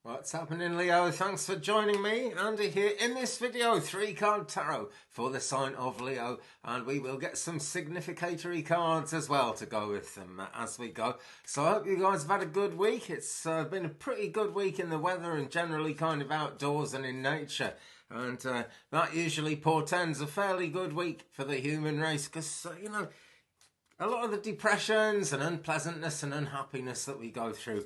What's happening, Leo? Thanks for joining me, Andy here, in this video, 3-card tarot for the sign of Leo, and we will get some significatory cards as well to go with them as we go. So I hope you guys have had a good week. It's been a pretty good week in the weather and generally kind of outdoors and in nature, and that usually portends a fairly good week for the human race because, a lot of the depressions and unpleasantness and unhappiness that we go through,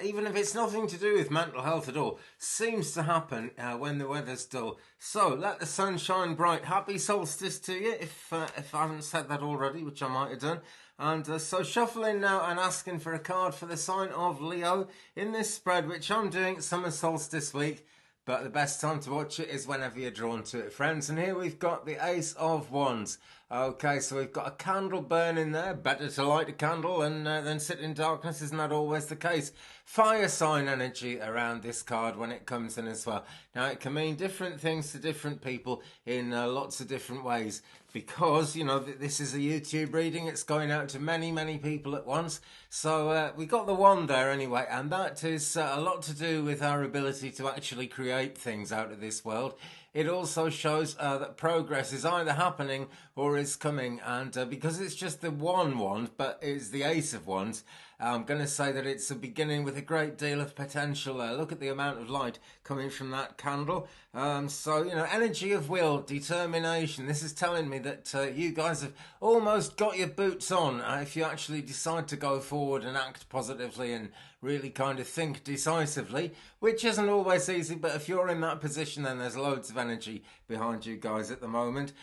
even if it's nothing to do with mental health at all, seems to happen when the weather's dull. So let the sun shine bright. Happy solstice to you, if I haven't said that already, which I might have done. And so shuffling now and asking for a card for the sign of Leo in this spread, which I'm doing summer solstice week. But the best time to watch it is whenever you're drawn to it, friends. And here we've got the Ace of Wands. Okay, so we've got a candle burning there. Better to light a candle than sit in darkness. Isn't that always the case? Fire sign energy around this card when it comes in as well. Now, it can mean different things to different people in lots of different ways. Because, this is a YouTube reading. It's going out to many, many people at once. So we got the wand there anyway. And that is a lot to do with our ability to actually create things out of this world. It also shows that progress is either happening or is coming. And because it's just the one wand, but it's the Ace of Wands, I'm going to say that it's a beginning with a great deal of potential there. Look at the amount of light coming from that candle. Energy of will, determination. This is telling me that you guys have almost got your boots on if you actually decide to go forward and act positively and really kind of think decisively, which isn't always easy, but if you're in that position, then there's loads of energy behind you guys at the moment.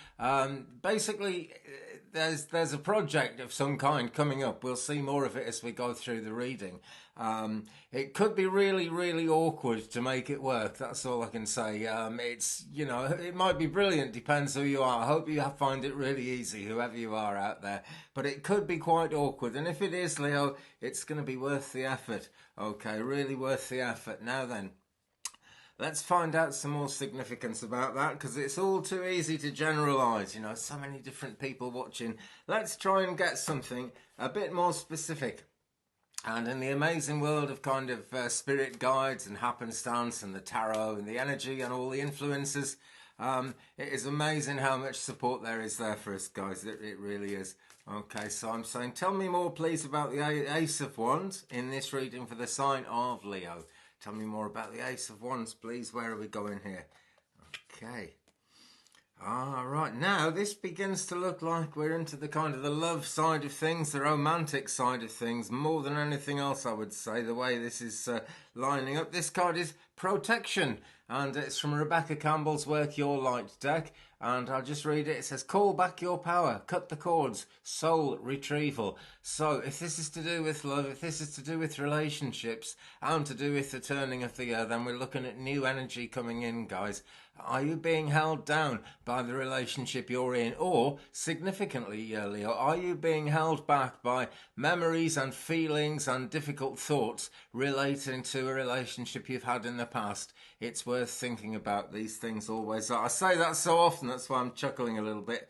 Basically, there's a project of some kind coming up. We'll see more of it as we go through the reading. It could be really, really awkward to make it work. That's all I can say. It might be brilliant, depends who you are. I hope you find it really easy, whoever you are out there. But it could be quite awkward. And if it is, Leo, it's going to be worth the effort. Okay, really worth the effort. Now then, let's find out some more significance about that, because it's all too easy to generalise, so many different people watching. Let's try and get something a bit more specific. And in the amazing world of kind of spirit guides and happenstance and the tarot and the energy and all the influences, it is amazing how much support there is there for us, guys. It really is. Okay, so I'm saying, tell me more, please, about the Ace of Wands in this reading for the sign of Leo. Tell me more about the Ace of Wands, please. Where are we going here? Okay. All right, now this begins to look like we're into the kind of the love side of things, the romantic side of things, more than anything else, I would say, the way this is lining up. This card is Protection, and it's from Rebecca Campbell's Work Your Light deck. And I'll just read it. It says, call back your power, cut the cords, soul retrieval. So if this is to do with love, if this is to do with relationships and to do with the turning of the year, then we're looking at new energy coming in, guys. Are you being held down by the relationship you're in? Or, significantly, Leo, are you being held back by memories and feelings and difficult thoughts relating to a relationship you've had in the past? It's worth thinking about these things always. I say that so often, that's why I'm chuckling a little bit,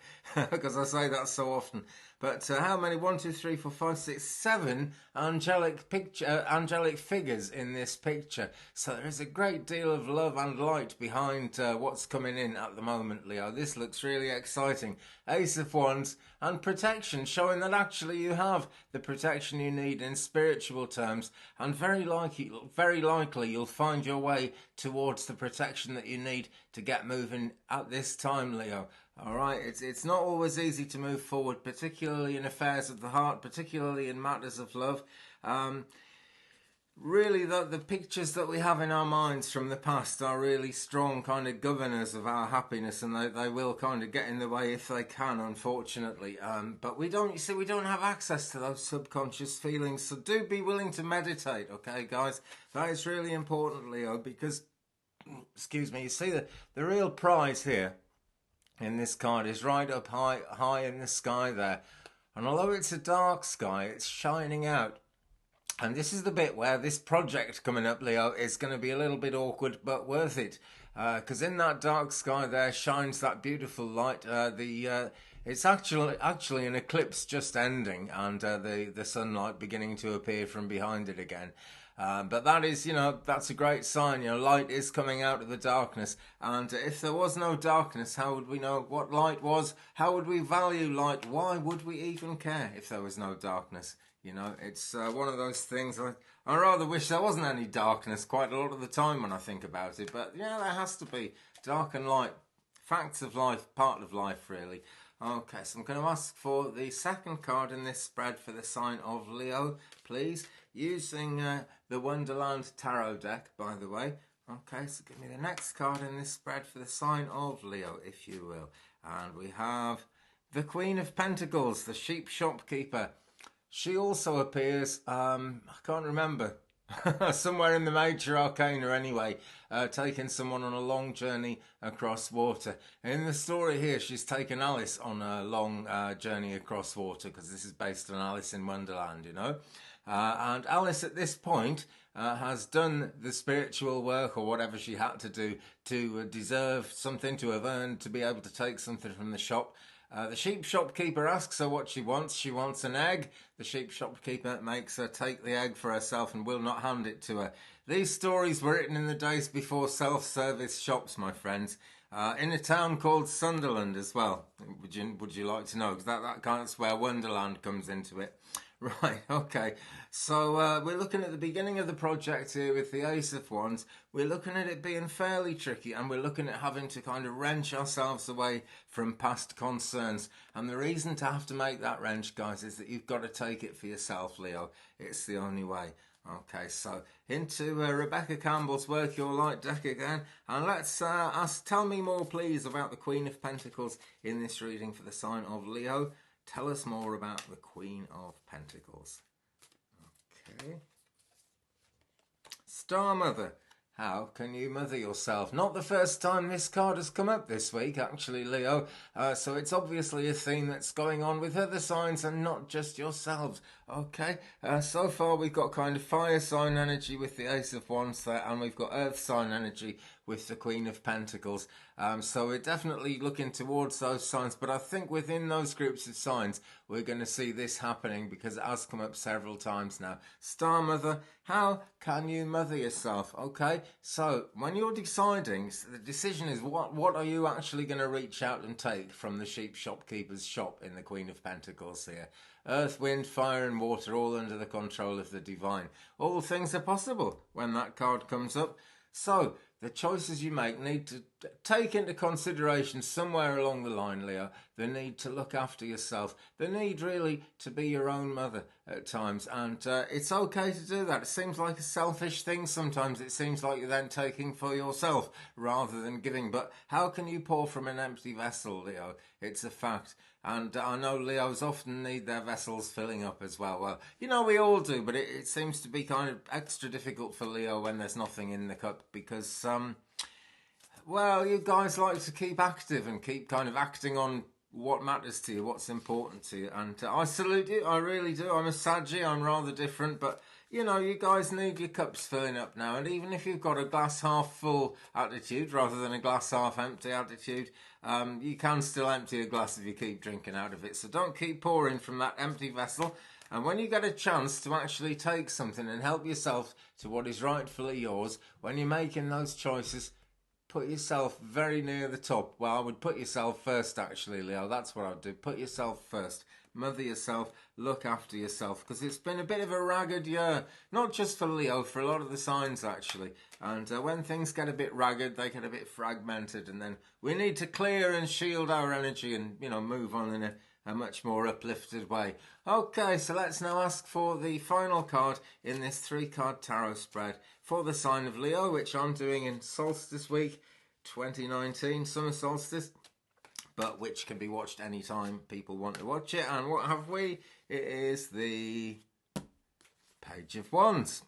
because I say that so often. But how many? 1, 2, 3, 4, 5, 6, 7 angelic figures in this picture. So there is a great deal of love and light behind what's coming in at the moment, Leo. This looks really exciting. Ace of Wands and protection, showing that actually you have the protection you need in spiritual terms, and very likely you'll find your way towards the protection that you need to get moving at this time, Leo. All right, it's not always easy to move forward, particularly in affairs of the heart, particularly in matters of love. Really, the pictures that we have in our minds from the past are really strong kind of governors of our happiness, and they will kind of get in the way if they can, unfortunately. But we don't have access to those subconscious feelings, so do be willing to meditate, okay, guys? That is really important, Leo, because, excuse me, you see the real prize here in this card is right up high in the sky there. And although it's a dark sky, it's shining out. And this is the bit where this project coming up, Leo, is going to be a little bit awkward, but worth it. Because in that dark sky there shines that beautiful light. It's actually an eclipse just ending, and the sunlight beginning to appear from behind it again. But that is, that's a great sign. Light is coming out of the darkness. And if there was no darkness, how would we know what light was? How would we value light? Why would we even care if there was no darkness? It's one of those things. I rather wish there wasn't any darkness quite a lot of the time when I think about it. But yeah, there has to be dark and light. Facts of life, part of life, really. Okay, so I'm going to ask for the second card in this spread for the sign of Leo, please. Using the Wonderland Tarot deck, by the way. Okay, so give me the next card in this spread for the sign of Leo, if you will. And we have the Queen of Pentacles, the sheep shopkeeper. She also appears, I can't remember, somewhere in the major arcana anyway, taking someone on a long journey across water. In the story here, she's taken Alice on a long journey across water, because this is based on Alice in Wonderland, and Alice at this point has done the spiritual work or whatever she had to do to deserve something, to have earned, to be able to take something from the shop. The sheep shopkeeper asks her what she wants. She wants an egg. The sheep shopkeeper makes her take the egg for herself and will not hand it to her. These stories were written in the days before self-service shops, my friends, in a town called Sunderland as well. Would you like to know? Because that kind of where Wonderland comes into it. Right, okay. So we're looking at the beginning of the project here with the Ace of Wands. We're looking at it being fairly tricky, and we're looking at having to kind of wrench ourselves away from past concerns. And the reason to have to make that wrench, guys, is that you've got to take it for yourself, Leo. It's the only way. Okay, so into Rebecca Campbell's Work Your Light deck again. And let's tell me more, please, about the Queen of Pentacles in this reading for the sign of Leo. Tell us more about the Queen of Pentacles. Okay. Star Mother. How can you mother yourself? Not the first time this card has come up this week, actually, Leo. So it's obviously a theme that's going on with other signs and not just yourselves. Okay. So far we've got kind of fire sign energy with the Ace of Wands there, and we've got earth sign energy with the Queen of Pentacles. So we're definitely looking towards those signs, but I think within those groups of signs we're going to see this happening because it has come up several times now. Star Mother, how can you mother yourself? Okay, so when you're deciding, the decision is what are you actually going to reach out and take from the sheep shopkeeper's shop in the Queen of Pentacles here? Earth, wind, fire and water, all under the control of the divine. All things are possible when that card comes up. So the choices you make need to take into consideration somewhere along the line, Leo, the need to look after yourself, the need really to be your own mother at times, and it's okay to do that. It seems like a selfish thing sometimes. It seems like you're then taking for yourself rather than giving, but how can you pour from an empty vessel, Leo? It's a fact. And I know Leos often need their vessels filling up as well. Well, we all do, but it seems to be kind of extra difficult for Leo when there's nothing in the cup because, well, you guys like to keep active and keep kind of acting on what matters to you, what's important to you. And I salute you, I really do. I'm a Saggy, I'm rather different, but you guys need your cups filling up now. And even if you've got a glass half full attitude rather than a glass half empty attitude, you can still empty a glass if you keep drinking out of it. So don't keep pouring from that empty vessel. And when you get a chance to actually take something and help yourself to what is rightfully yours, when you're making those choices, put yourself very near the top. Well, I would put yourself first, actually, Leo. That's what I'd do. Put yourself first. Mother yourself. Look after yourself. Because it's been a bit of a ragged year. Not just for Leo, for a lot of the signs, actually. And when things get a bit ragged, they get a bit fragmented. And then we need to clear and shield our energy and, move on in a much more uplifted way. Okay, so let's now ask for the final card in this 3-card tarot spread for the sign of Leo, which I'm doing in Solstice Week 2019, Summer Solstice, but which can be watched anytime people want to watch it. And what have we? It is the Page of Wands.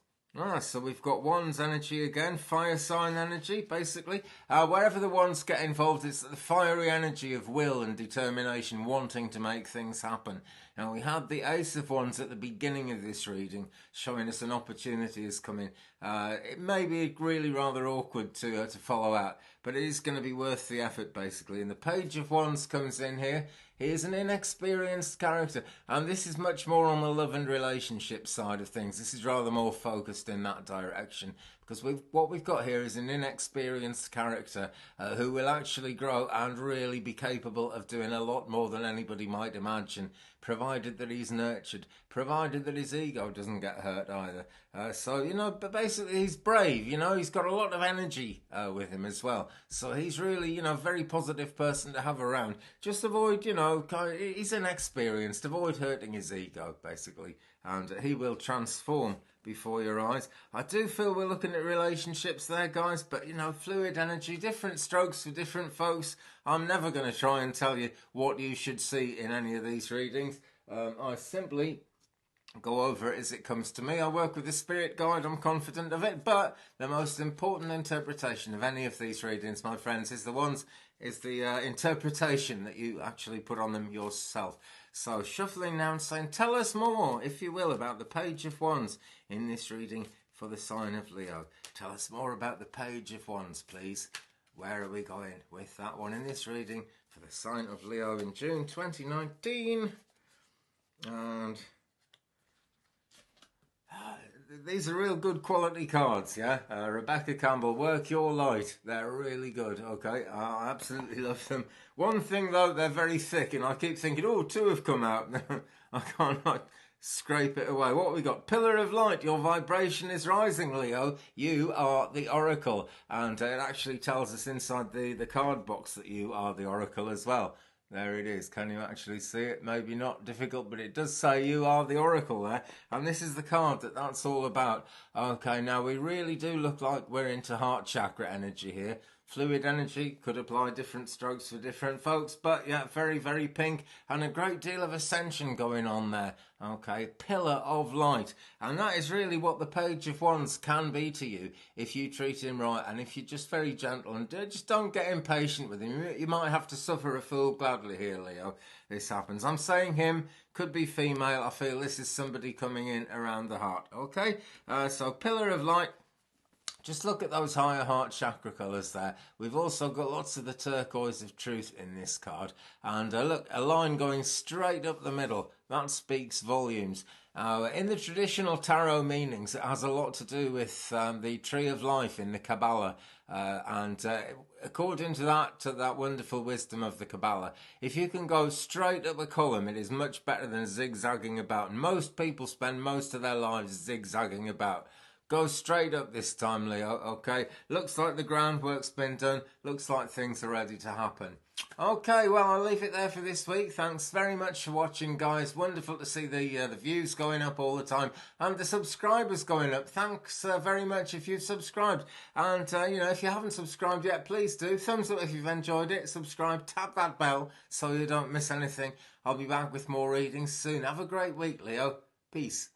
So we've got Wands energy again, fire sign energy, basically. Wherever the Wands get involved, it's the fiery energy of will and determination, wanting to make things happen. Now, we had the Ace of Wands at the beginning of this reading, showing us an opportunity is coming. It may be really rather awkward to follow out, but it is going to be worth the effort, basically. And the Page of Wands comes in here. He is an inexperienced character, and this is much more on the love and relationship side of things. This is rather more focused in that direction, because what we've got here is an inexperienced character who will actually grow and really be capable of doing a lot more than anybody might imagine, provided that he's nurtured, provided that his ego doesn't get hurt either. So, you know, but basically he's brave, you know, he's got a lot of energy with him as well. So he's really, you know, a very positive person to have around. Just avoid, you know, he's inexperienced, avoid hurting his ego, basically, and he will transform before your eyes. I do feel we're looking at relationships there, guys, but, you know, fluid energy, different strokes for different folks. I'm never going to try and tell you what you should see in any of these readings. I simply go over it as it comes to me. I work with the spirit guide, I'm confident of it, but the most important interpretation of any of these readings, my friends, is the interpretation that you actually put on them yourself. So shuffling now and saying, tell us more, if you will, about the Page of Wands in this reading for the sign of Leo. Tell us more about the Page of Wands, please. Where are we going with that one in this reading for the sign of Leo in June 2019? And these are real good quality cards, yeah? Rebecca Campbell, Work Your Light. They're really good, okay? I absolutely love them. One thing, though, they're very thick, and I keep thinking, oh, two have come out. I can't, like, scrape it away. What have we got? Pillar of Light. Your vibration is rising, Leo. You are the Oracle. And it actually tells us inside the card box that you are the Oracle as well. There it is. Can you actually see it? Maybe not difficult, but it does say you are the Oracle there. And this is the card that's all about. Okay, now we really do look like we're into heart chakra energy here. Fluid energy could apply different strokes for different folks, but yeah, very, very pink and a great deal of ascension going on there. Okay, pillar of light. And that is really what the Page of Wands can be to you if you treat him right and if you're just very gentle and just don't get impatient with him. You might have to suffer a fool gladly here, Leo. This happens. I'm saying him, could be female. I feel this is somebody coming in around the heart. Okay, so pillar of light. Just look at those higher heart chakra colours there. We've also got lots of the turquoise of truth in this card. And look, a line going straight up the middle. That speaks volumes. In the traditional tarot meanings, it has a lot to do with the tree of life in the Kabbalah. According to that wonderful wisdom of the Kabbalah, if you can go straight up a column, it is much better than zigzagging about. And most people spend most of their lives zigzagging about. Go straight up this time, Leo, okay? Looks like the groundwork's been done. Looks like things are ready to happen. Okay, well, I'll leave it there for this week. Thanks very much for watching, guys. Wonderful to see the views going up all the time and the subscribers going up. Thanks very much if you've subscribed. And, you know, if you haven't subscribed yet, please do. Thumbs up if you've enjoyed it. Subscribe, tap that bell so you don't miss anything. I'll be back with more readings soon. Have a great week, Leo. Peace.